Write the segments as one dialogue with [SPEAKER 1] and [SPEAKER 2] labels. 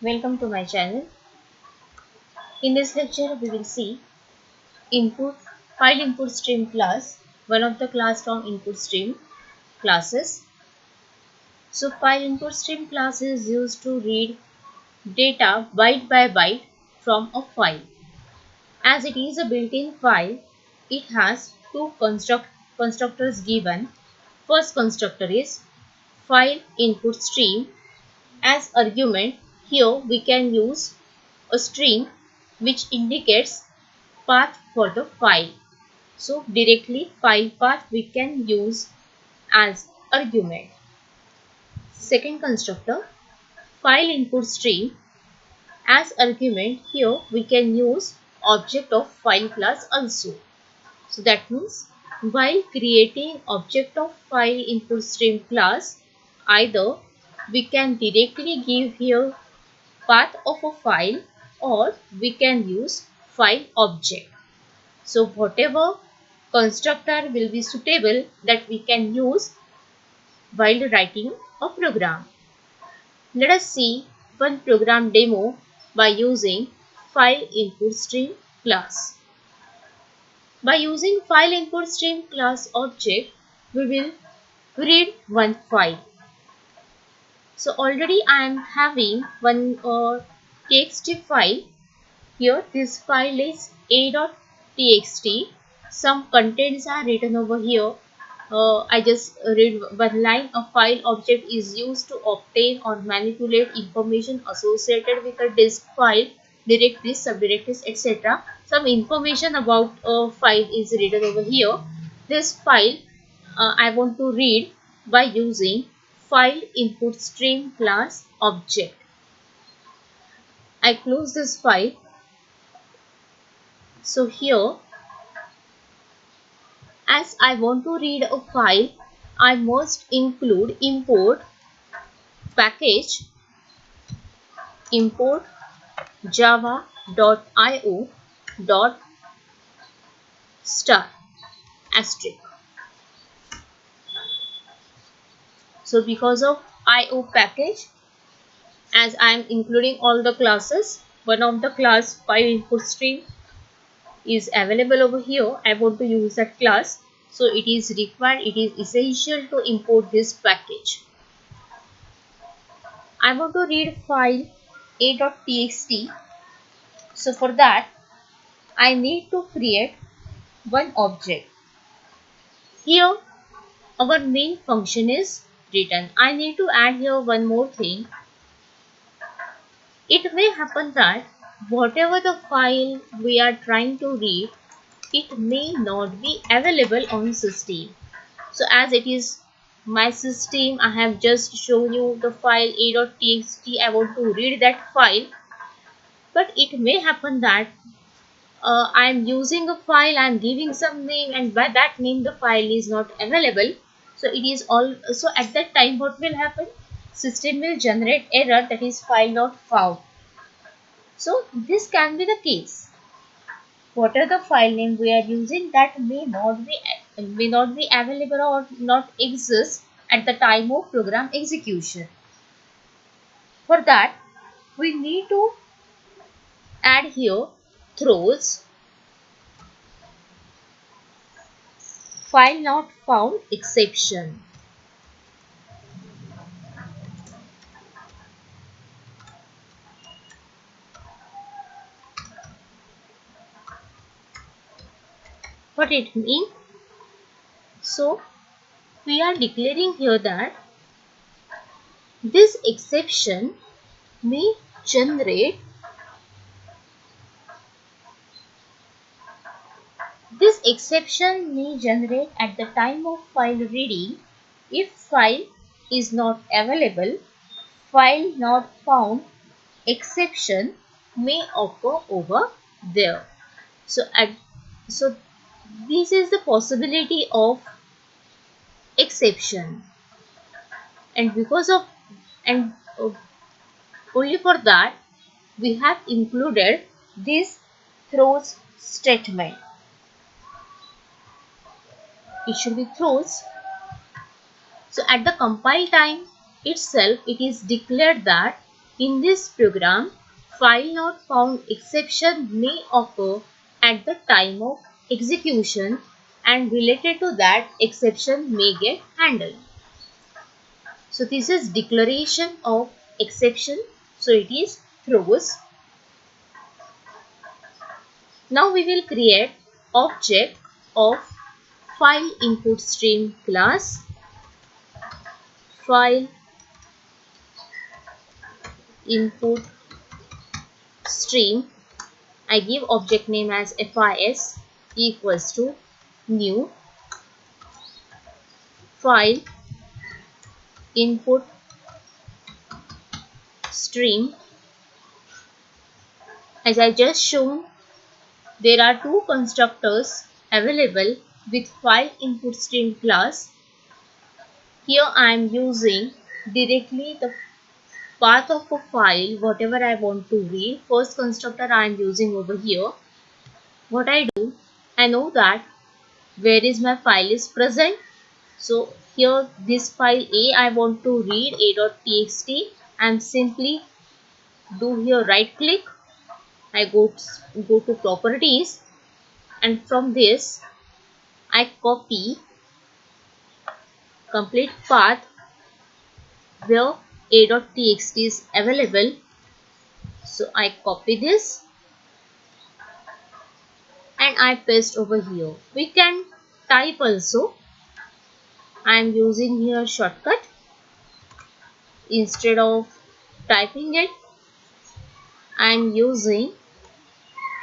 [SPEAKER 1] Welcome to my channel. In this lecture we will see input file input stream class, one of the class from input stream classes. So file input stream class is used to read data byte by byte from a file. As it is a built-in file, it has two constructors given. First constructor is file input stream. As argument, here we can use a string which indicates path for the file. So directly file path we can use as argument. Second constructor, file input stream. As argument, here we can use object of file class also. So that means while creating object of file input stream class, either we can directly give here path of a file or we can use file object. So whatever constructor will be suitable that we can use while writing a program. Let us see one program demo by using file input stream class. By using file input stream class object, we will read one file. So already I am having one txt file. Here this file is a.txt. Some contents are written over here. I just read one line. A file object is used to obtain or manipulate information associated with a disk file, directories, subdirectories, etc. Some information about a file is written over here. This file I want to read by using file input stream class object. I close this file. So here, as I want to read a file, I must include import package import java.io dot star asterisk. So because of io package, as I am including all the classes, one of the class file input stream is available over here. I want to use that class, so it is required, it is essential to import this package. I want to read file a.txt. So for that I need to create one object. Here our main function is written. I need to add here one more thing. It may happen that whatever the file we are trying to read, it may not be available on system. So as it is my system, I have just shown you the file a.txt. I want to read that file, but it may happen that I am using a file, I am giving some name, and by that name the file is not available. So it is all. So at that time what will happen? System will generate error, that is file not found. So this can be the case. Whatever the file name we are using, that may not be available or not exist at the time of program execution. For that we need to add here throws file not found exception. What it means? So we are declaring here that this exception may generate at the time of file reading if file is not available. File not found exception may occur over there. So this is the possibility of exception, and because of and only for that we have included this throws statement. It should be throws. So at the compile time itself, it is declared that In this program, file not found exception may occur at the time of execution and related to that exception may get handled. So this is declaration of exception. So it is throws. Now we will create object of file input stream class. File input stream. I give object name as FIS equals to new file input stream. As I just shown, there are two constructors available with file input stream class. Here I am using directly the path of a file, whatever I want to read. First constructor I am using over here. What I do, I know that where is my file is present. So here this file A I want to read a.txt. I am simply do here right click. I go to properties, and from this I copy complete path where a.txt is available. So I copy this and I paste over here. We can type also. I am using here shortcut. Instead of typing it, I am using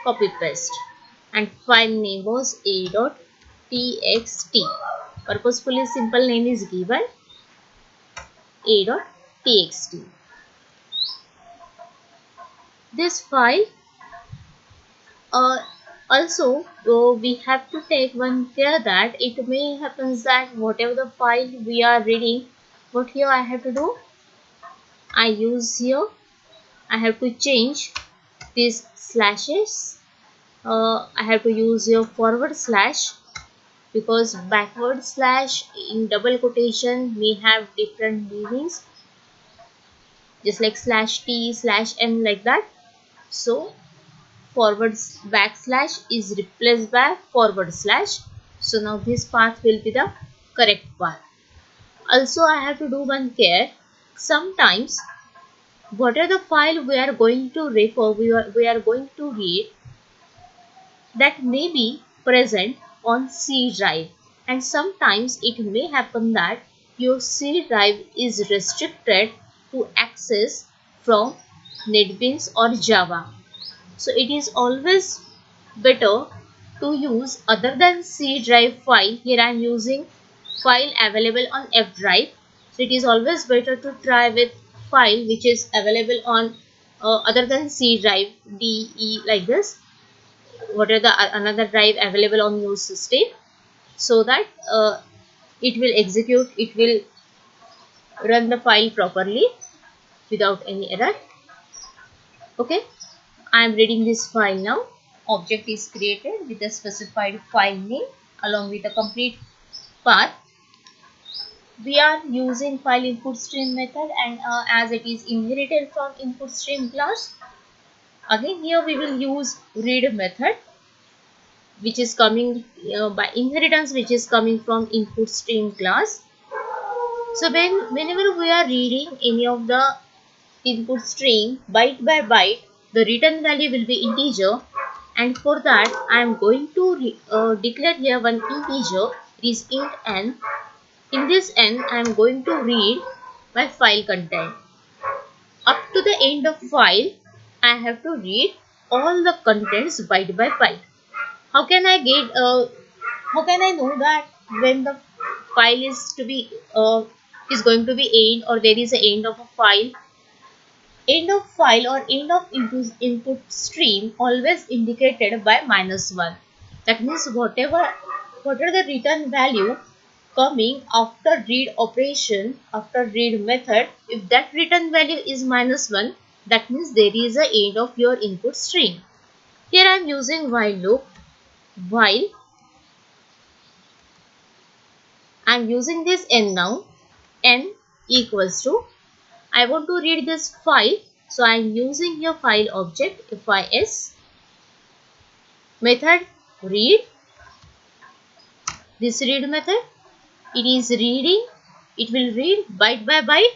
[SPEAKER 1] copy paste, and file name was a.txt. Purposefully simple name is given a.txt. This file also we have to take one care that it may happens that whatever the file we are reading, what here I have to do, I use here, I have to change these slashes. I have to use your forward slash, because backward slash in double quotation may have different meanings, just like slash t slash m, like that. So forward backslash is replaced by forward slash. So now this path will be the correct path. Also I have to do one care. Sometimes whatever the file we are going to refer, we are going to read, that may be present on C drive, and sometimes it may happen that your C drive is restricted to access from NetBeans or Java. So it is always better to use other than C drive file. Here I am using file available on F drive. So it is always better to try with file which is available on other than C drive, D, E, like this. What are the another drive available on your system, so that it will execute, it will run the file properly without any error. Okay, I am reading this file now. Object is created with a specified file name along with a complete path. We are using file input stream method, and as it is inherited from input stream class, again here we will use read method, which is coming by inheritance, which is coming from input stream class. So whenever we are reading any of the input stream byte by byte, the return value will be integer, and for that I am going to declare here one integer, it is int n. In this n I am going to read my file content. Up to the end of file I have to read all the contents byte by byte. How can I get how can I know that when the file is going to be end, or there is an end of a file? End of file or end of input stream always indicated by -1. That means whatever the return value coming after read operation, after read method, if that return value is -1, that means there is a end of your input stream. Here I am using while loop. While I am using this n now, n equals to, I want to read this file. So I am using here file object FIS method read. This read method, it is reading, it will read byte by byte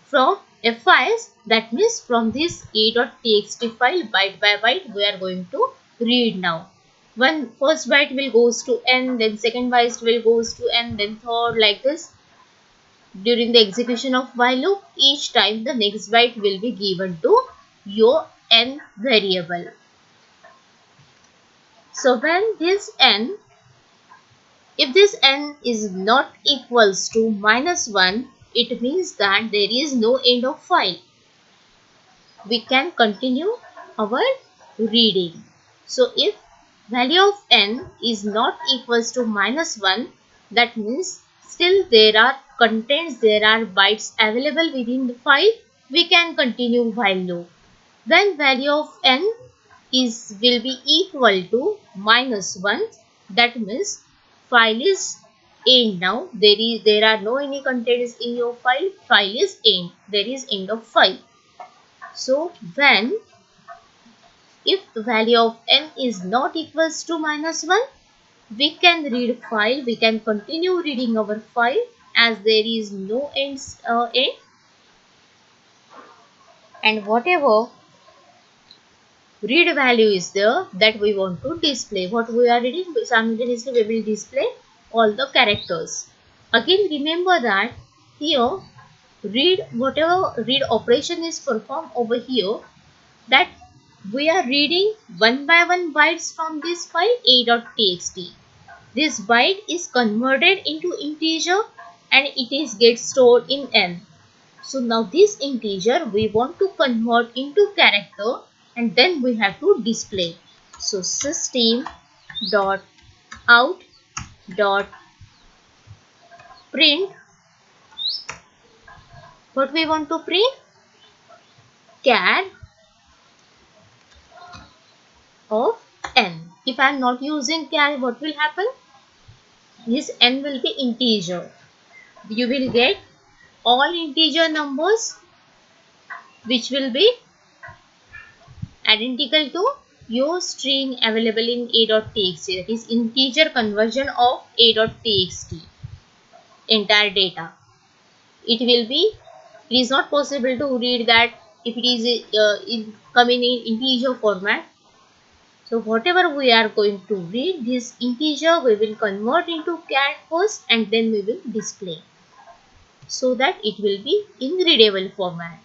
[SPEAKER 1] from FIS, that means from this a.txt file byte by byte we are going to read now. One first byte will goes to n, then second byte will goes to n, then third, like this. During the execution of while loop, each time the next byte will be given to your n variable. So when this n, if this n is not equals to -1, it means that there is no end of file. We can continue our reading. So if value of n is not equals to -1, that means still there are contents, there are bytes available within the file, we can continue while loop. When value of n will be equal to -1, that means file is end now. There are no any contents in your file is end. There is end of file. So when if the value of n is not equals to -1, we can read file, we can continue reading our file as there is no end, and whatever read value is there that we want to display. What we are reading, simultaneously we will display all the characters. Again remember that here whatever read operation is performed over here, that we are reading one by one bytes from this file a.txt. This byte is converted into integer and it is get stored in n. So now this integer we want to convert into character and then we have to display. So system dot out dot print, what we want to print? Char of n. If I am not using char, what will happen? This n will be integer. You will get all integer numbers which will be identical to your string available in a.txt, that is integer conversion of a.txt entire data. It is not possible to read that if it is coming in integer format. So whatever we are going to read, this integer we will convert into char first and then we will display so that it will be in readable format.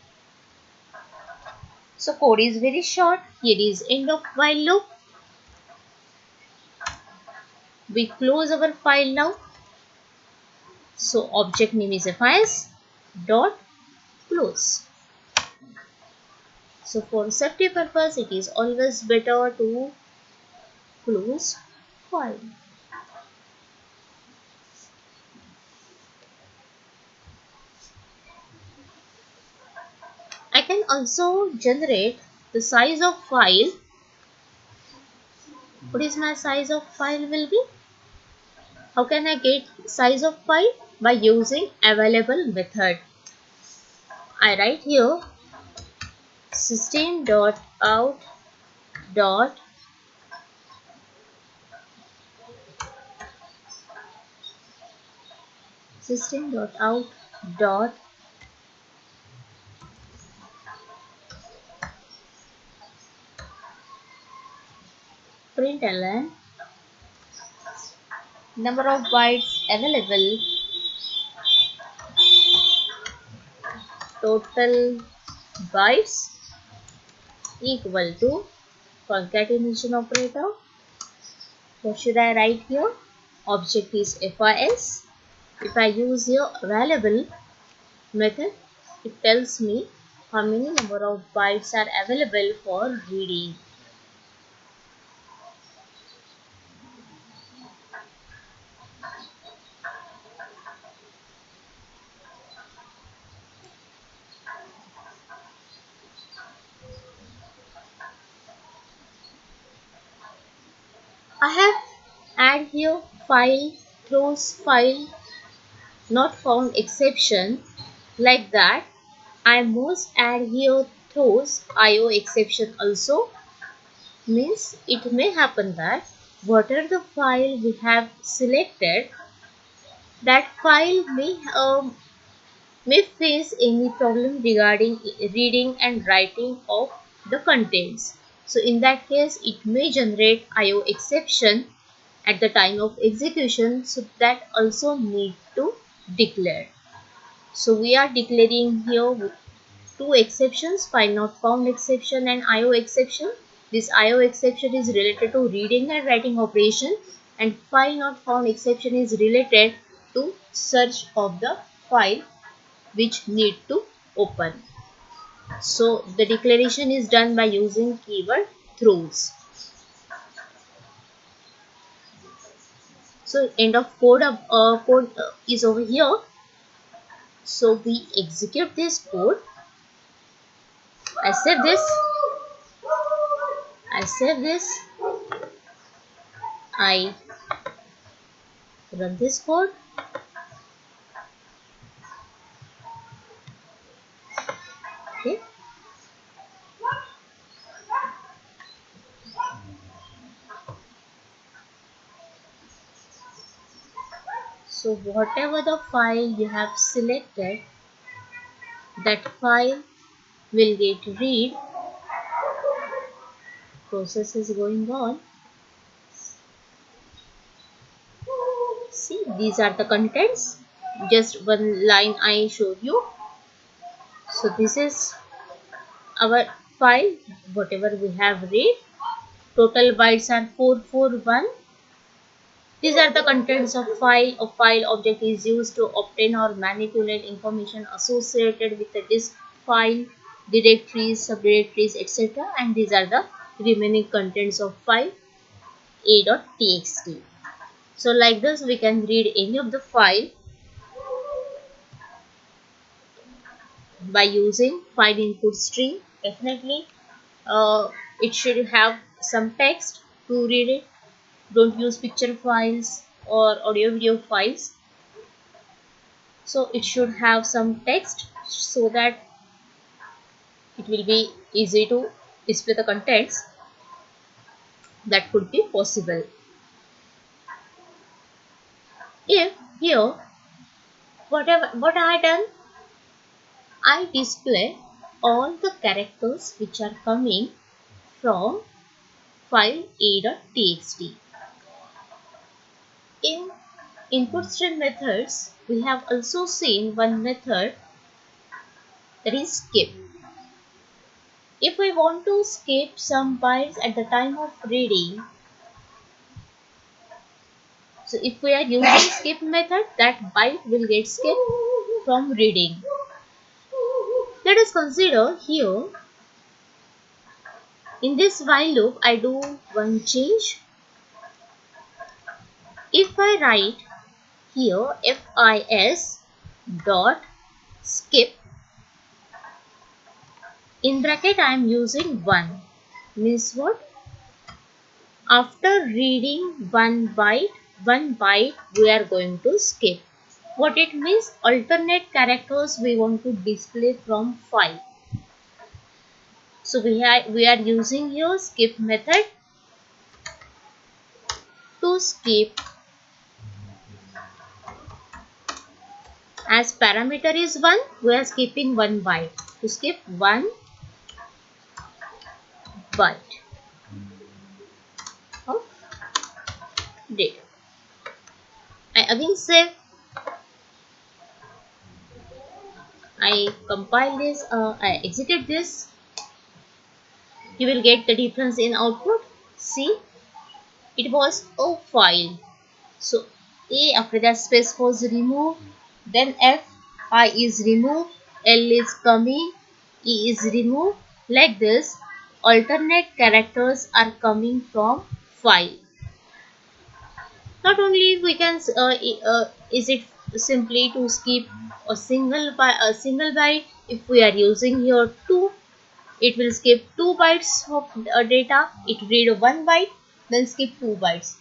[SPEAKER 1] So code is very short. Here is end of while loop. We close our file now. So object name is FIS dot close. So for safety purpose, it is always better to close file. I can also generate the size of file. What is my size of file will be? How can I get size of file? By using available method. I write here system dot out dot system dot out dot println number of bytes available, total bytes equal to concatenation operator. What should I write here? Object is FIS. If I use here available method, it tells me how many number of bytes are available for reading. I have add here file, close file, not found exception, like that. I must add here throws IO exception also. Means it may happen that whatever the file we have selected, that file may face any problem regarding reading and writing of the contents. So in that case, it may generate IO exception at the time of execution. So that also need to declare. So we are declaring here two exceptions, file not found exception and IO exception. This IO exception is related to reading and writing operation, and file not found exception is related to search of the file which need to open. So the declaration is done by using keyword throws. So end of code is over here. So we execute this code. I save this. I save this. I run this code. Okay. So whatever the file you have selected, that file will get read. Process is going on. See, these are the contents. Just one line I showed you. So this is our file, whatever we have read. Total bytes are 441. These are the contents of file. A file object is used to obtain or manipulate information associated with the disk file, directories, subdirectories, etc. And these are the remaining contents of file a.txt. So like this we can read any of the file by using file input stream. Definitely it should have some text to read it. Don't use picture files or audio video files. So it should have some text so that it will be easy to display the contents. That could be possible. If here what I done, I display all the characters which are coming from file a.txt. In input stream methods, we have also seen one method, that is skip. If we want to skip some bytes at the time of reading, so if we are using skip method, that byte will get skipped from reading. Let us consider here, in this while loop, I do one change. If I write here fis dot skip, in bracket I am using 1, means what? After reading one byte we are going to skip. What it means? Alternate characters we want to display from file. So we are using here skip method to skip. As parameter is 1, we are skipping 1 byte. To skip 1 byte of data. I again save. I compile this. I execute this. You will get the difference in output. See, it was a file. So A, after that space was removed, then F, I is removed, L is coming, E is removed. Like this, alternate characters are coming from file. Not only we can is it simply to skip a single byte. If we are using here 2, it will skip 2 bytes of data. It read 1 byte, then skip 2 bytes.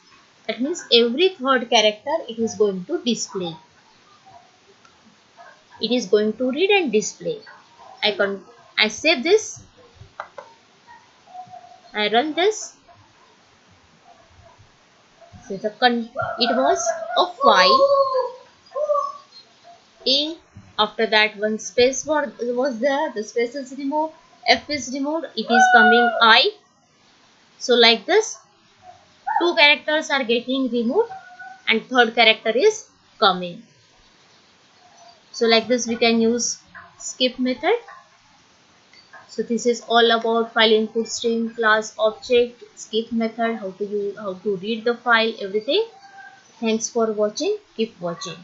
[SPEAKER 1] That means every third character it is going to display. It is going to read and display. I save this, I run this. So it was a file A. After that, one space was there, the space is removed, F is removed, it is coming I. So like this, two characters are getting removed and third character is coming. So like this we can use skip method. So this is all about file input stream, class, object, skip method, how to read the file, everything. Thanks for watching. Keep watching.